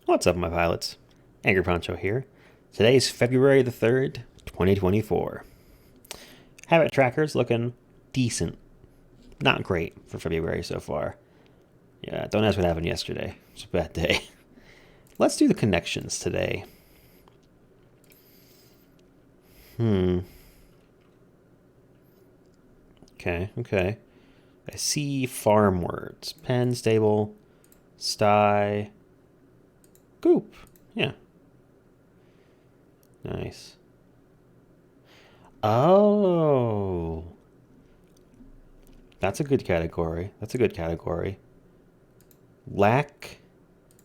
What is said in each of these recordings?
What's up, my pilots? Angry Poncho here. Today is February the 3rd, 2024. Habit tracker's looking decent. Not great for February so far. Yeah, don't ask what happened yesterday. It's a bad day. Let's do the connections today. Okay. I see farm words. Pen, stable, sty, goop. Yeah, nice. Oh, that's a good category. Lack,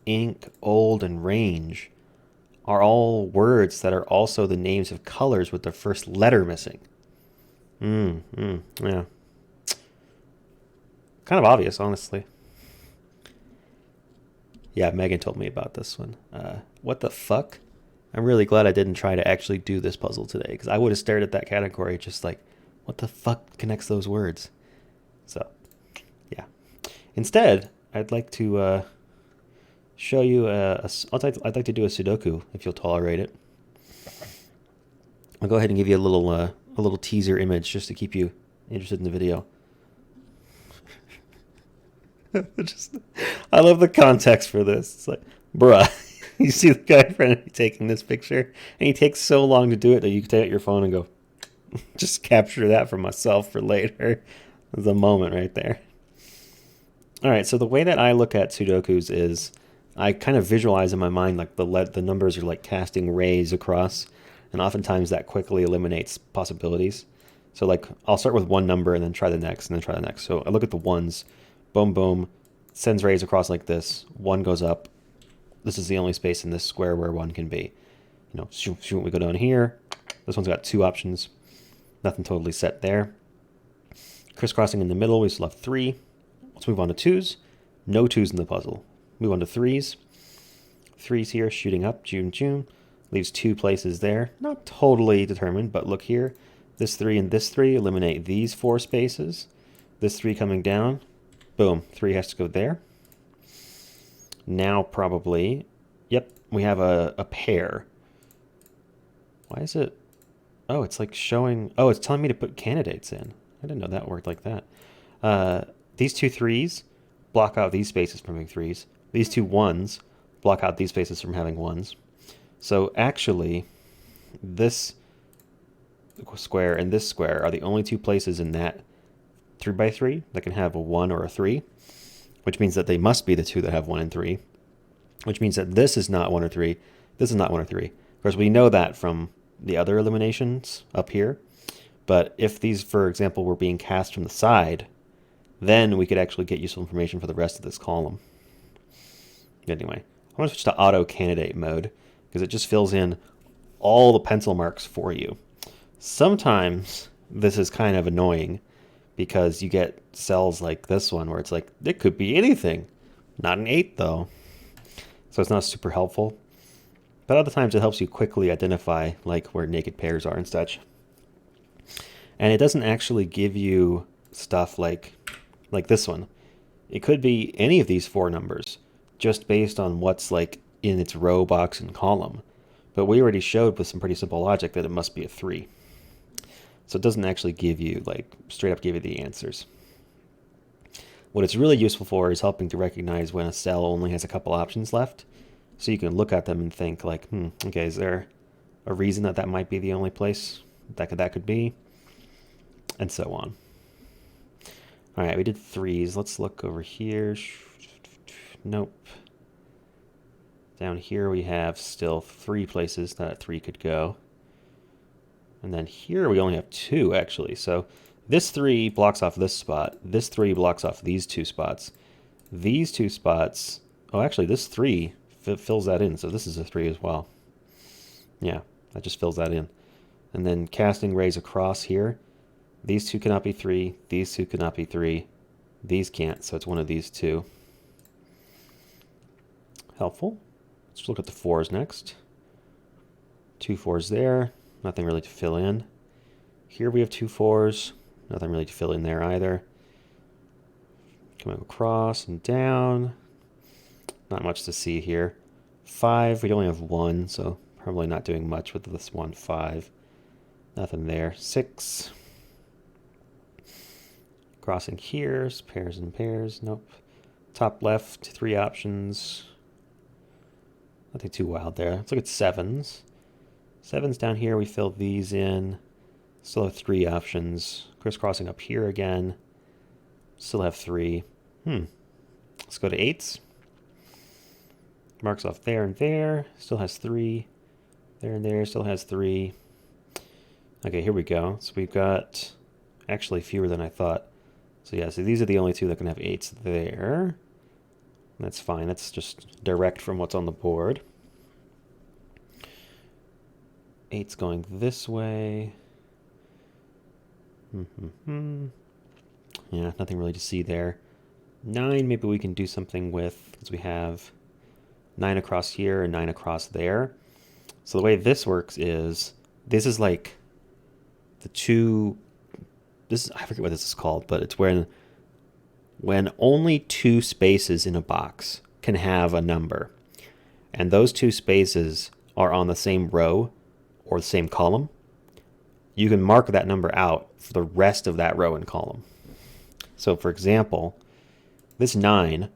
ink, old, and range are all words that are also the names of colors with the first letter missing. Yeah. Kind of obvious, honestly. Yeah, Megan told me about this one. What the fuck? I'm really glad I didn't try to actually do this puzzle today because I would have stared at that category just like, what the fuck connects those words? So, yeah. Instead, I'd like to show you I'd like to do a Sudoku if you'll tolerate it. I'll go ahead and give you a little teaser image just to keep you interested in the video. Just, I love the context for this. It's like, bruh, you see the guy in front of you taking this picture, and he takes so long to do it that you can take out your phone and go, just capture that for myself for later. The moment right there. All right, so the way that I look at Sudokus is I kind of visualize in my mind like the numbers are like casting rays across, and oftentimes that quickly eliminates possibilities. So like I'll start with one number and then try the next and then try the next. So I look at the ones, boom, boom, sends rays across like this. One goes up. This is the only space in this square where one can be. You know, we go down here. This one's got two options. Nothing totally set there. Crisscrossing in the middle, we still have three. Let's move on to twos. No twos in the puzzle. Move on to threes. Threes here, shooting up, June. Leaves two places there. Not totally determined, but look here. This three and this three eliminate these four spaces. This three coming down. Boom, three has to go there. Now probably, yep, we have a pair. Why is it? Oh, it's like showing, oh, it's telling me to put candidates in. I didn't know that worked like that. These two threes block out these spaces from having threes. These two ones block out these spaces from having ones. So actually, this square and this square are the only two places in that 3x3 that can have a 1 or a 3, which means that they must be the two that have 1 and 3, which means that this is not 1 or 3, this is not 1 or 3. Of course, we know that from the other eliminations up here, but if these, for example, were being cast from the side, then we could actually get useful information for the rest of this column. Anyway, I'm going to switch to auto candidate mode because it just fills in all the pencil marks for you. Sometimes this is kind of annoying because you get cells like this one where it's like, it could be anything. Not an 8 though. So it's not super helpful. But other times it helps you quickly identify like where naked pairs are and such. And it doesn't actually give you stuff like this one. It could be any of these four numbers just based on what's like in its row, box, and column. But we already showed with some pretty simple logic that it must be a 3. So it doesn't actually give you, like, straight up give you the answers. What it's really useful for is helping to recognize when a cell only has a couple options left. So you can look at them and think, like, okay, is there a reason that that might be the only place that could be? And so on. All right, we did threes. Let's look over here. Nope. Down here we have still 3 places that a 3 could go. And then here we only have 2, actually. So this 3 blocks off this spot. This 3 blocks off these 2 spots. These 2 spots... Oh, actually, this 3 fills that in. So this is a 3 as well. Yeah, that just fills that in. And then casting rays across here. These 2 cannot be 3. These 2 cannot be 3. These can't, so it's one of these 2. Helpful. Let's look at the 4s next. 2 4s there. Nothing really to fill in. Here we have 2 4s. Nothing really to fill in there either. Coming across and down. Not much to see here. 5, we only have 1, so probably not doing much with this one. 5, nothing there. 6, crossing here, pairs and pairs, nope. Top left, 3 options. Nothing too wild there. Let's look at 7s. 7s down here, we fill these in. Still have 3 options. Crisscrossing up here again. Still have 3. Let's go to 8s. Marks off there and there. Still has 3. There and there. Still has 3. Okay, here we go. So we've got actually fewer than I thought. So yeah, so these are the only 2 that can have 8s there. That's fine. That's just direct from what's on the board. 8's going this way. Yeah, nothing really to see there. 9, maybe we can do something with, because we have 9 across here and 9 across there. So the way this works is, this is like the 2, I forget what this is called, but it's when only 2 spaces in a box can have a number, and those 2 spaces are on the same row or the same column, you can mark that number out for the rest of that row and column. So for example, this 9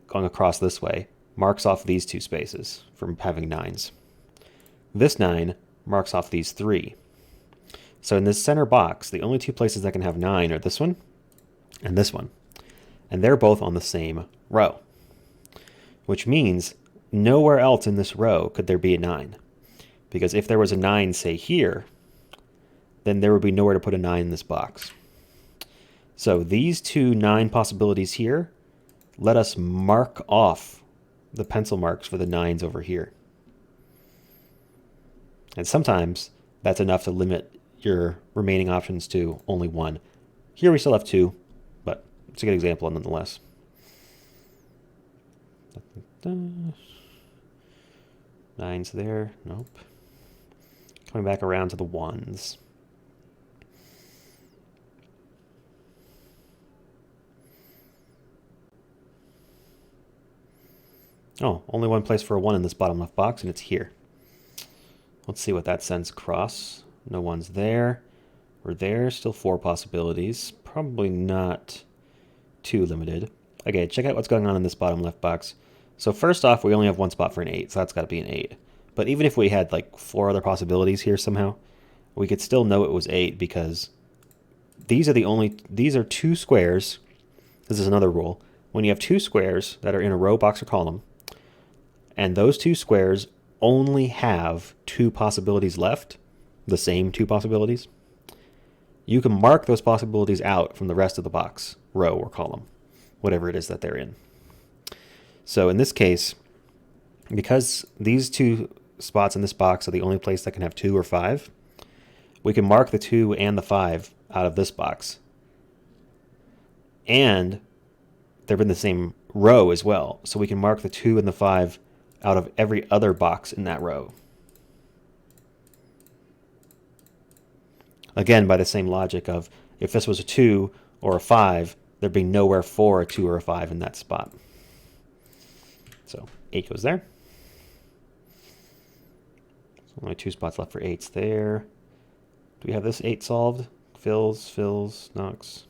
going across this way marks off these 2 spaces from having 9s. This 9 marks off these 3. So in this center box, the only 2 places that can have 9 are this one and this one. And they're both on the same row, which means nowhere else in this row could there be a 9. Because if there was a 9, say here, then there would be nowhere to put a 9 in this box. So these 2 9 possibilities here let us mark off the pencil marks for the 9s over here. And sometimes that's enough to limit your remaining options to only 1. Here we still have 2, but it's a good example nonetheless. 9's there, nope. Coming back around to the 1s. Oh, only one place for a 1 in this bottom left box, and it's here. Let's see what that sends across. No 1's there. We're there. Still 4 possibilities. Probably not too limited. Okay, check out what's going on in this bottom left box. So first off, we only have 1 spot for an 8, so that's got to be an 8. But even if we had like 4 other possibilities here somehow, we could still know it was 8 because these are 2 squares. This is another rule. When you have 2 squares that are in a row, box, or column, and those 2 squares only have 2 possibilities left, the same 2 possibilities, you can mark those possibilities out from the rest of the box, row or column, whatever it is that they're in. So in this case, because these 2 spots in this box are the only place that can have 2 or 5, we can mark the 2 and the 5 out of this box. And they're in the same row as well, so we can mark the 2 and the 5 out of every other box in that row. Again, by the same logic of if this was a 2 or a 5, there'd be nowhere for a 2 or a 5 in that spot. So 8 goes there. So only 2 spots left for 8s there. Do we have this 8 solved? Fills, knocks.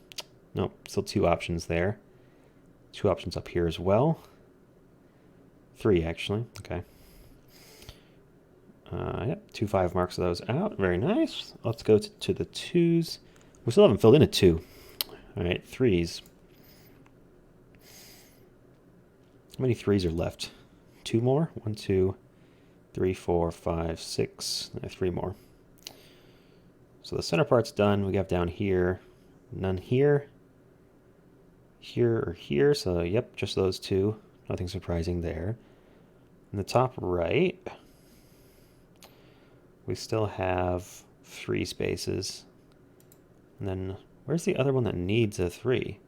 Nope, still 2 options there. 2 options up here as well. 3 actually, okay. Yep, 2 5 marks those out. Very nice. Let's go to the 2s. We still haven't filled in a 2. All right, 3s. How many 3s are left? 2 more? 1, 2, 3, 4, 5, 6. 3 more. So the center part's done. We have down here, none here, here or here. So yep, just those 2. Nothing surprising there. In the top right, we still have 3 spaces. And then where's the other one that needs a 3?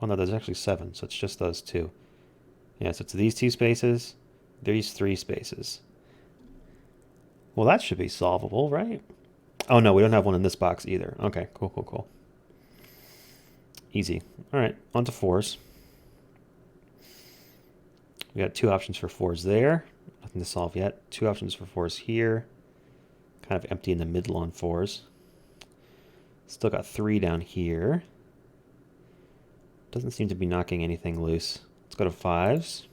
Oh no, there's actually 7, so it's just those 2. Yeah, so it's these 2 spaces, these 3 spaces. Well, that should be solvable, right? Oh no, we don't have one in this box either. Okay, cool. Easy. All right, on to 4s. We got 2 options for 4s there. Nothing to solve yet. 2 options for 4s here. Kind of empty in the middle on 4s. Still got 3 down here. Doesn't seem to be knocking anything loose. Let's go to 5s.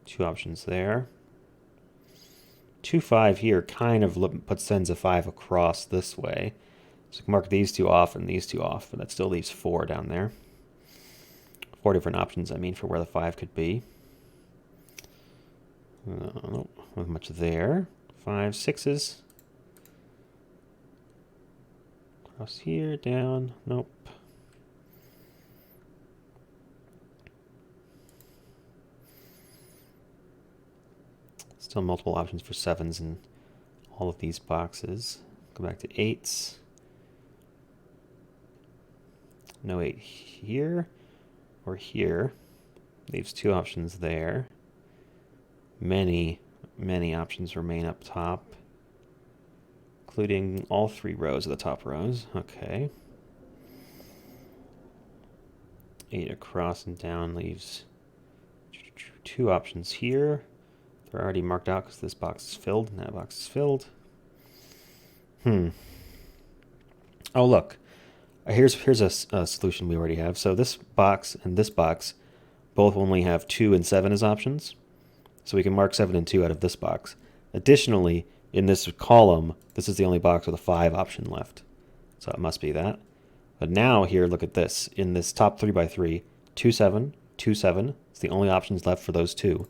Two options there. 2, 5 here kind of sends a 5 across this way. So we can mark these 2 off and these 2 off, but that still leaves 4 down there. 4 different options, I mean, for where the 5 could be. Nope, not much there. 5, 6s. Across here, down, nope. Still multiple options for 7s in all of these boxes. Go back to 8s. No 8 here or here. Leaves 2 options there. Many options remain up top, including all 3 rows of the top rows. Okay. 8 across and down leaves 2 options here. They're already marked out because this box is filled and that box is filled. Oh, look. Here's a solution we already have. So this box and this box both only have 2 and 7 as options. So we can mark 7 and 2 out of this box. Additionally, in this column, this is the only box with a 5 option left. So it must be that. But now here, look at this. In this top 3x3, 2, 7, 2, 7. It's the only options left for those 2.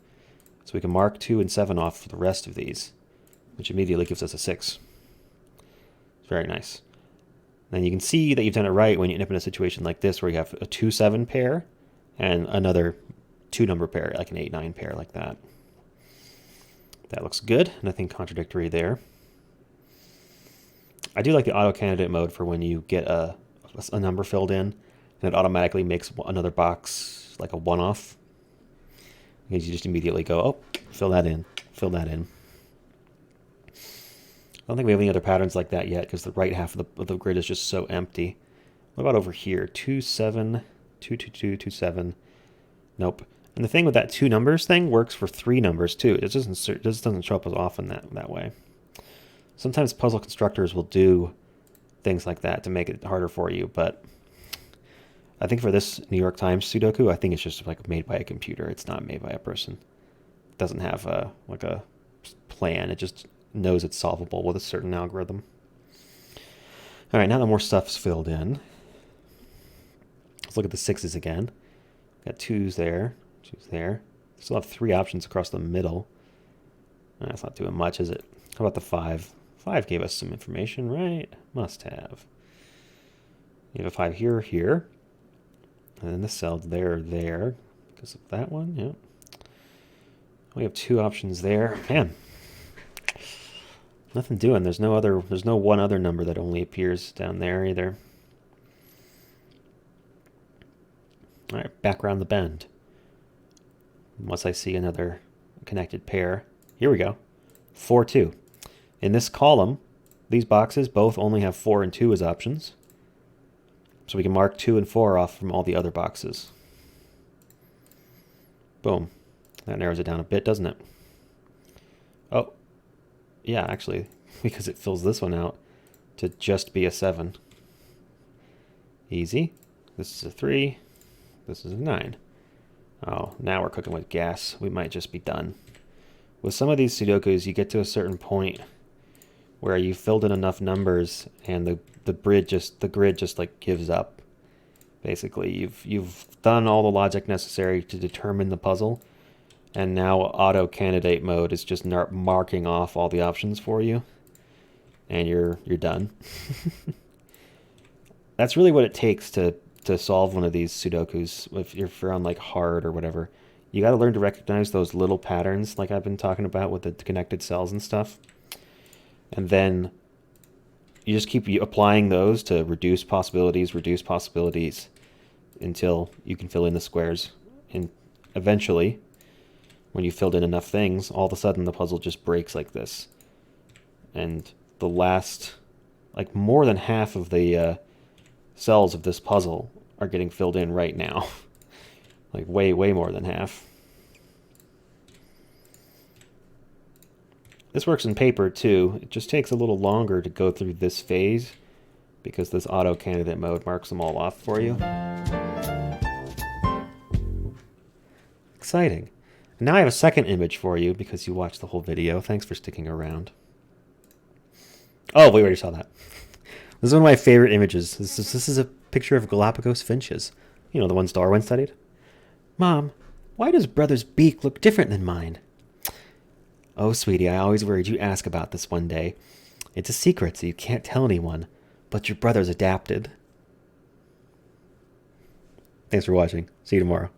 So we can mark 2 and 7 off for the rest of these, which immediately gives us a 6. It's very nice. Then you can see that you've done it right when you end up in a situation like this where you have a 2-7 pair and another 2-number pair, like an 8-9 pair like that. That looks good. Nothing contradictory there. I do like the auto candidate mode for when you get a number filled in and it automatically makes another box like a one-off. Because you just immediately go, oh, fill that in, fill that in. I don't think we have any other patterns like that yet because the right half of the grid is just so empty. What about over here? 2, 7, 2, 2, 2, 2, 7. Nope. And the thing with that 2 numbers thing works for 3 numbers too. It just doesn't show up as often that way. Sometimes puzzle constructors will do things like that to make it harder for you, but I think for this New York Times Sudoku, I think it's just like made by a computer. It's not made by a person. It doesn't have like a plan. It just knows it's solvable with a certain algorithm. All right, now that more stuff's filled in, let's look at the 6s again. Got 2s there, 2s there. Still have 3 options across the middle. That's not doing much, is it? How about the 5? 5 gave us some information, right? Must have. You have a 5 here, here. And then the cell there, there. Because of that one, yeah. We have 2 options there. Man. Nothing doing. There's no one other number that only appears down there either. All right, back around the bend. Once I see another connected pair. Here we go. 4, 2. In this column, these boxes both only have 4 and 2 as options. So we can mark 2 and 4 off from all the other boxes. Boom. That narrows it down a bit, doesn't it? Oh, yeah, actually, because it fills this one out to just be a 7. Easy. This is a 3. This is a 9. Oh, now we're cooking with gas. We might just be done. With some of these Sudokus, you get to a certain point where you filled in enough numbers and the grid just like gives up. Basically, you've done all the logic necessary to determine the puzzle, and now auto candidate mode is just marking off all the options for you, and you're done. That's really what it takes to solve one of these Sudokus. If you're on like hard or whatever, you got to learn to recognize those little patterns like I've been talking about with the connected cells and stuff. And then you just keep applying those to reduce possibilities until you can fill in the squares. And eventually, when you've filled in enough things, all of a sudden the puzzle just breaks like this. And the last, like more than half of the cells of this puzzle are getting filled in right now. Like way, way more than half. This works in paper too. It just takes a little longer to go through this phase because this auto candidate mode marks them all off for you. Exciting. And now I have a second image for you because you watched the whole video. Thanks for sticking around. Oh, we already saw that. This is one of my favorite images. This is a picture of Galapagos finches. You know, the ones Darwin studied. Mom, why does Brother's beak look different than mine? Oh, sweetie, I always worried you'd ask about this one day. It's a secret, so you can't tell anyone. But your brother's adapted. Thanks for watching. See you tomorrow.